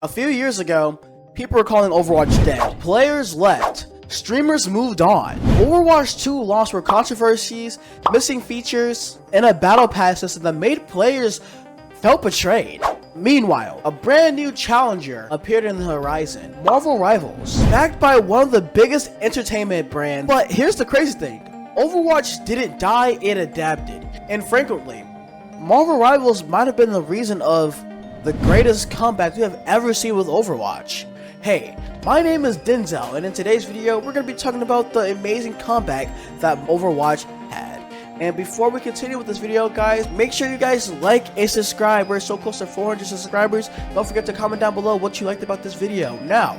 A few years ago, people were calling Overwatch dead. Players left. Streamers moved on. Overwatch 2 lost for controversies, missing features, and a battle pass system that made players felt betrayed. Meanwhile, a brand new challenger appeared in the horizon, Marvel Rivals, backed by one of the biggest entertainment brands. But here's the crazy thing, Overwatch didn't die, it adapted. And frankly, Marvel Rivals might have been the reason of the greatest comeback we have ever seen with Overwatch. Hey, my name is Denzel, and in today's video, we're going to be talking about the amazing comeback that Overwatch had. And before we continue with this video, guys, make sure you guys like and subscribe. We're so close to 400 subscribers. Don't forget to comment down below what you liked about this video. Now,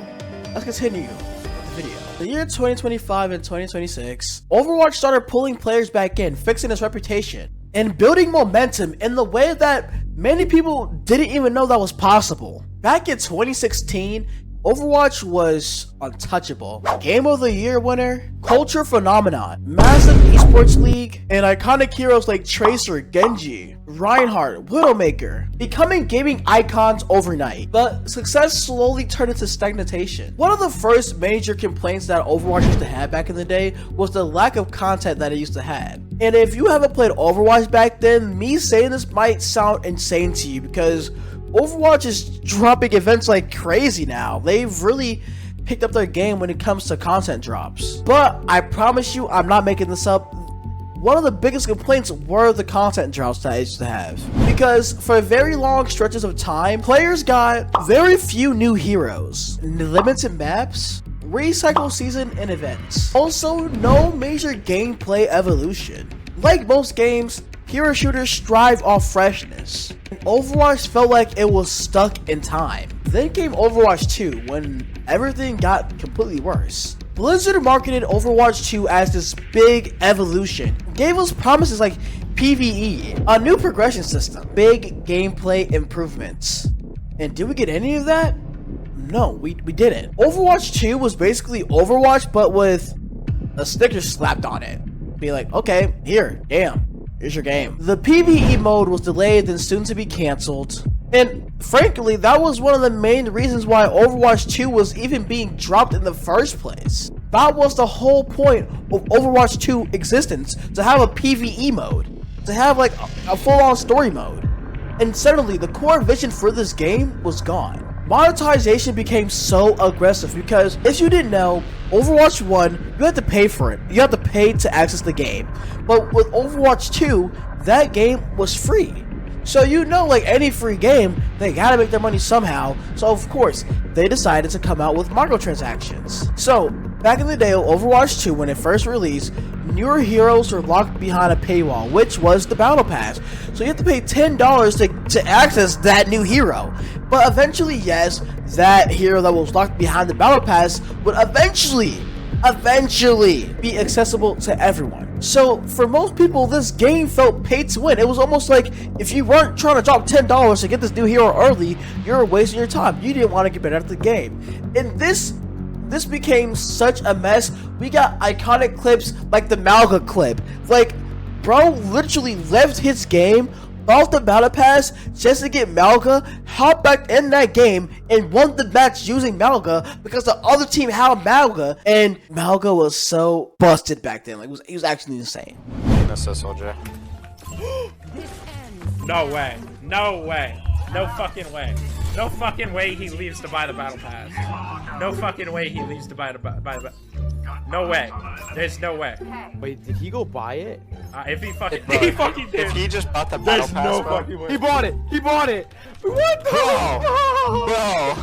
let's continue with the video. The year 2025 and 2026, Overwatch started pulling players back in, fixing its reputation, and building momentum in the way that many people didn't even know that was possible. Back in 2016, Overwatch was untouchable. Game of the Year winner, culture phenomenon, massive esports league, and iconic heroes like Tracer, Genji, Reinhardt, Widowmaker, becoming gaming icons overnight. But success slowly turned into stagnation. One of the first major complaints that Overwatch used to have back in the day was the lack of content that it used to have. And if you haven't played Overwatch back then, me saying this might sound insane to you because Overwatch is dropping events like crazy now. They've really picked up their game when it comes to content drops. But I promise you, I'm not making this up. One of the biggest complaints were the content drops that I used to have. Because for very long stretches of time, players got very few new heroes, limited maps, recycle season and events. Also, no major gameplay evolution. Like most games, hero shooters strive off freshness. Overwatch felt like it was stuck in time. Then came Overwatch 2 when everything got completely worse. Blizzard marketed Overwatch 2 as this big evolution, gave us promises like PvE, a new progression system, big gameplay improvements. And did we get any of that? No, we didn't. Overwatch 2 was basically Overwatch but with a sticker slapped on it. Be like, okay, here, damn. Here's your game. The PvE mode was delayed and soon to be cancelled. And frankly, that was one of the main reasons why Overwatch 2 was even being dropped in the first place. That was the whole point of Overwatch 2 existence, to have a PvE mode, to have like a full-on story mode. And suddenly, the core vision for this game was gone. Monetization became so aggressive because, if you didn't know, Overwatch 1, you had to pay for it. You had to pay to access the game. But with Overwatch 2, that game was free. So you know, like any free game, they gotta make their money somehow. So of course, they decided to come out with microtransactions. So, back in the day of Overwatch 2, when it first released, newer heroes were locked behind a paywall, which was the battle pass. So you have to pay $10 to access that new hero. But eventually, yes, that hero that was locked behind the battle pass would eventually be accessible to everyone. So for most people, this game felt pay to win. It was almost like if you weren't trying to drop $10 to get this new hero early, you're wasting your time. You didn't want to get better at the game. And this became such a mess. We got iconic clips like the Malga clip. Like, bro literally left his game off the battle pass just to get Malga, hop back in that game, and won the match using Malga because the other team had Malga, and Malga was so busted back then. Like, he was actually insane. Soldier. No way. No way. No fucking way. No fucking way he leaves to buy the battle pass. No fucking way he leaves to buy the no way. There's no way. Wait, did he go buy it? If he fucking Bro, he fucking did. If he just bought the battle There's pass, no bro. fucking way. He bought it! He bought it! What the Bro.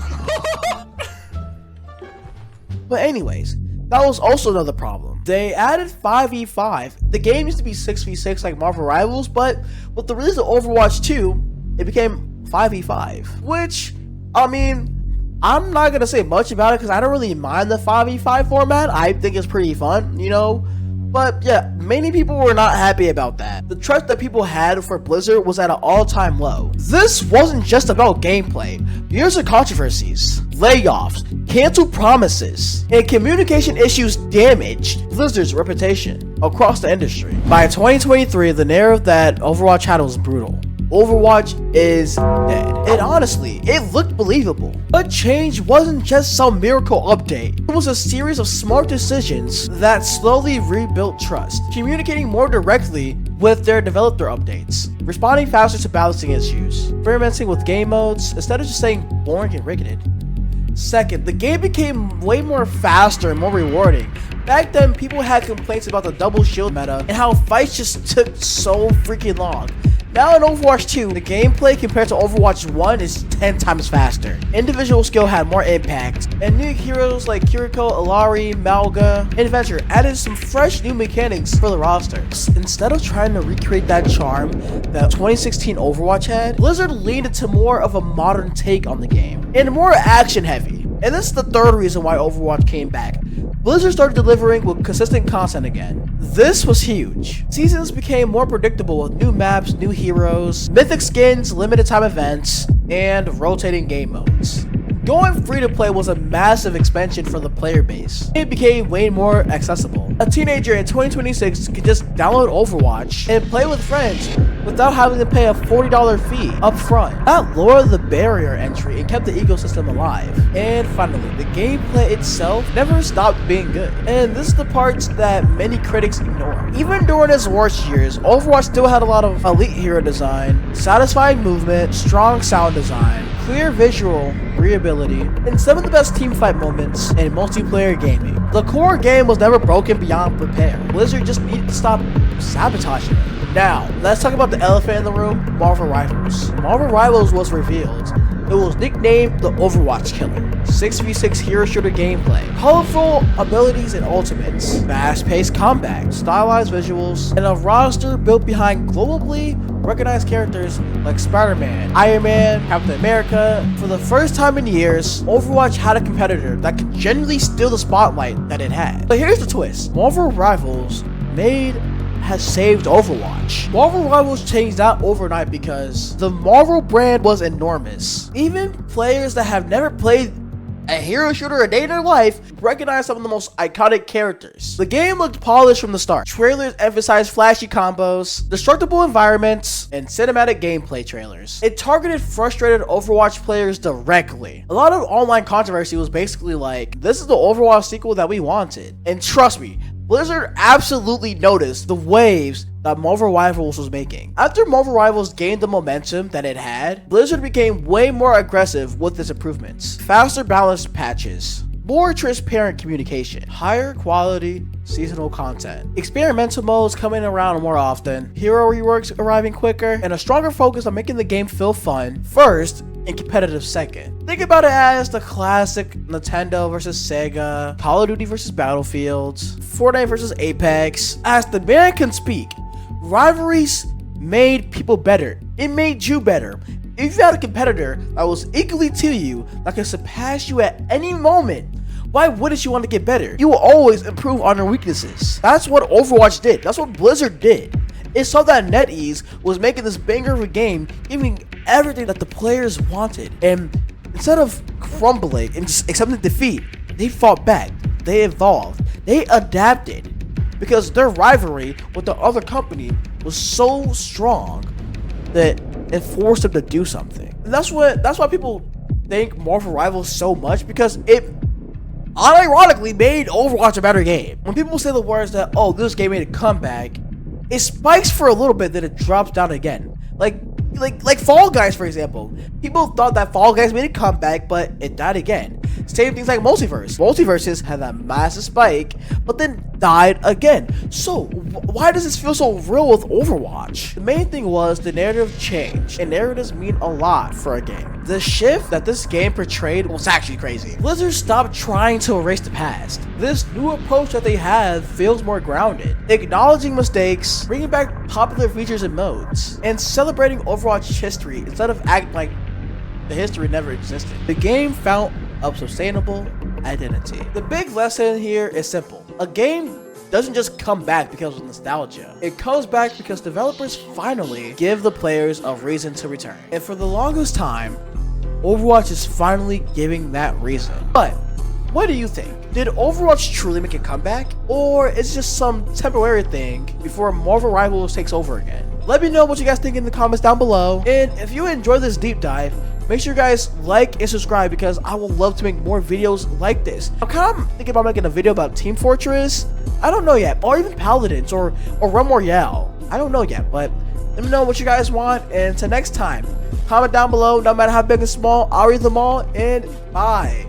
But anyways, that was also another problem. They added 5v5. The game used to be 6v6 like Marvel Rivals, but with the release of Overwatch 2, it became 5v5. Which, I mean, I'm not gonna say much about it because I don't really mind the 5v5 format. I think it's pretty fun, you know. But yeah, many people were not happy about that. The trust that people had for Blizzard was at an all-time low. This wasn't just about gameplay. Years of controversies, layoffs, canceled promises, and communication issues damaged Blizzard's reputation across the industry. By 2023, the narrative that Overwatch had was brutal. Overwatch is dead. And honestly, it looked believable. But change wasn't just some miracle update. It was a series of smart decisions that slowly rebuilt trust, communicating more directly with their developer updates, responding faster to balancing issues, experimenting with game modes instead of just saying boring and rigged. Second, the game became way more faster and more rewarding. Back then, people had complaints about the double shield meta and how fights just took so freaking long. Now in Overwatch 2, the gameplay compared to Overwatch 1 is 10 times faster. Individual skill had more impact, and new heroes like Kiriko, Ilari, Malga, and Venture added some fresh new mechanics for the roster. Instead of trying to recreate that charm that 2016 Overwatch had, Blizzard leaned into more of a modern take on the game, and more action heavy. And this is the third reason why Overwatch came back. Blizzard started delivering with consistent content again. This was huge. Seasons became more predictable with new maps, new heroes, mythic skins, limited time events, and rotating game modes. Going free to play was a massive expansion for the player base. It became way more accessible. A teenager in 2026 could just download Overwatch and play with friends without having to pay a $40 fee up front. That lowered the barrier entry and kept the ecosystem alive. And finally, the gameplay itself never stopped being good. And this is the parts that many critics ignore. Even during its worst years, Overwatch still had a lot of elite hero design, satisfying movement, strong sound design, clear visual readability, and some of the best teamfight moments in multiplayer gaming. The core game was never broken beyond repair. Blizzard just needed to stop sabotaging it. Now, let's talk about the elephant in the room, Marvel Rivals. Marvel Rivals was revealed. It was nicknamed the Overwatch Killer. 6v6 hero shooter gameplay, colorful abilities and ultimates, fast-paced combat, stylized visuals, and a roster built behind globally recognized characters like Spider-Man, Iron Man, Captain America. For the first time in years, Overwatch had a competitor that could genuinely steal the spotlight that it had. But here's the twist. Marvel Rivals has saved Overwatch. Marvel Rivals changed that overnight because the Marvel brand was enormous. Even players that have never played a hero shooter a day in their life recognize some of the most iconic characters. The game looked polished from the start. Trailers emphasized flashy combos, destructible environments, and cinematic gameplay trailers. It targeted frustrated Overwatch players directly. A lot of online controversy was basically like, this is the Overwatch sequel that we wanted. And trust me, Blizzard absolutely noticed the waves that Marvel Rivals was making. After Marvel Rivals gained the momentum that it had, Blizzard became way more aggressive with its improvements. Faster balanced patches, more transparent communication, higher quality seasonal content, experimental modes coming around more often, hero reworks arriving quicker, and a stronger focus on making the game feel fun first and competitive second. Think about it as the classic Nintendo versus Sega, Call of Duty versus Battlefield, Fortnite versus Apex. As the man can speak, rivalries made people better. It made you better. If you had a competitor that was equally to you, that could surpass you at any moment, why wouldn't you want to get better? You will always improve on your weaknesses. That's what Overwatch did. That's what Blizzard did. It saw that NetEase was making this banger of a game, giving everything that the players wanted. And instead of crumbling and just accepting defeat, they fought back. They evolved. They adapted. Because their rivalry with the other company was so strong that it forced them to do something. And that's why people think Marvel Rivals so much, because it unironically made Overwatch a better game. When people say the words that, oh, this game made a comeback, it spikes for a little bit, then it drops down again. Like Fall Guys, for example. People thought that Fall Guys made a comeback, but it died again. Same things like Multiverse. Multiverses had that massive spike, but then died again. So why does this feel so real with Overwatch? The main thing was the narrative changed, and narratives mean a lot for a game. The shift that this game portrayed was actually crazy. Blizzard stopped trying to erase the past. This new approach that they have feels more grounded, acknowledging mistakes, bringing back popular features and modes, and celebrating Overwatch history instead of acting like the history never existed. The game found a sustainable identity. The big lesson here is simple. A game doesn't just come back because of nostalgia. It comes back because developers finally give the players a reason to return. And for the longest time, Overwatch is finally giving that reason. But What do you think? Did Overwatch truly make a comeback? Or is it just some temporary thing before Marvel Rivals takes over again? Let me know what you guys think in the comments down below. And if you enjoyed this deep dive, make sure you guys like and subscribe because I would love to make more videos like this. I'm kind of thinking about making a video about Team Fortress. I don't know yet. Or even Paladins or Realm Royale. I don't know yet, but let me know what you guys want. And until next time, comment down below. No matter how big and small, I'll read them all. And bye.